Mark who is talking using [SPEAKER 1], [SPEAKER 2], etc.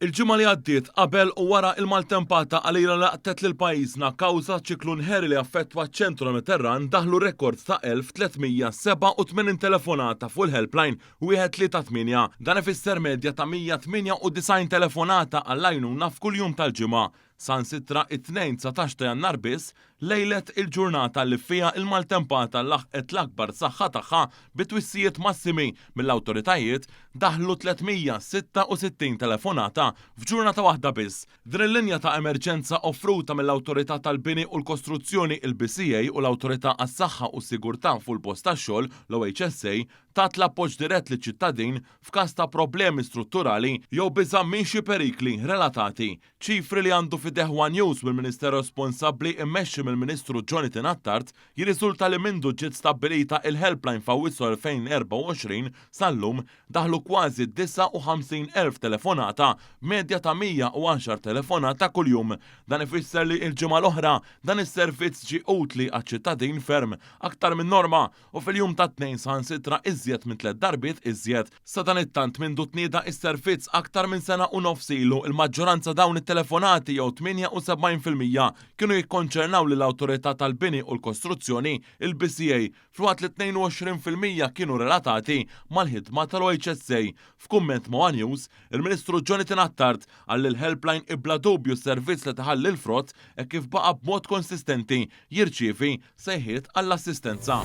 [SPEAKER 1] Il-ġimgħa li għaddiet qabel u wara il-maltempata għalira laqtet lil pajjiżna kawża ċiklun Harry li affettwa ċ-ċentru Mediterran daħlu rekord ta' 1387 telefonata fuq il-helpline 138. Dan ifisser medja ta' 198 telefonata għall-għajnuna f'kuljum tal-ġimgħa. Sansitra it-2 ta' Jannar biss lejlet il-ġurnata li fija il-maltempata laħqet l-akbar saħħa tagħha bitwissijiet massimi mill-awtoritajiet daħlu 366 telefonata f'ġurnata waħda biss. Din il-linja ta' emerġenza offruta mill-Awtorità tal-Bini u l-Kostruzzjoni il-BCA u l-Awtorità għas-Saħħa u s-Sigurtà fuq il-Post tax-xogħol l-OHSA tat l-appoġġ dirett li ċittadin f'każ ta' problemi strutturali jew biża' minn xi perikli relatati. Ċifri li għandu f'idejh News mill-Ministeru responsabbli immexxi mill-Ministru Jonathan Attard jirriżulta li mindu ġiet stabbilita il-helpline f'Awwissu 2024 sal-lum daħlu kważi 59,000 telefonata, medja ta' 110 telefonata kuljum. Dan ifisser li l-ġimgħa l-oħra dan is-servizz ġie utli għaċ-ċittadin ferm aktar minn norma u fil-jum ta' tnejn saħansitra iżjed minn 3 darbiet iżjed. Sa dan it-tant mindu tnieda is-servizz aktar minn sena u nofs ilu il-maġġoranza dawn it-telefonati jew 78% kienu jikkonċernaw lill-Awtorità tal-Bini u l-Kostruzzjoni il-BCA f'waqt li 22% kienu relatati mal-ħidma tal-OHSA. F'kumment ma' News, il-Ministru Jonathan Attard għall il-helpline ibla dubju s-servizz li taħalli l-frott e kif baqa' b'mod konsistenti jirċievi sejħiet għall-assistenza.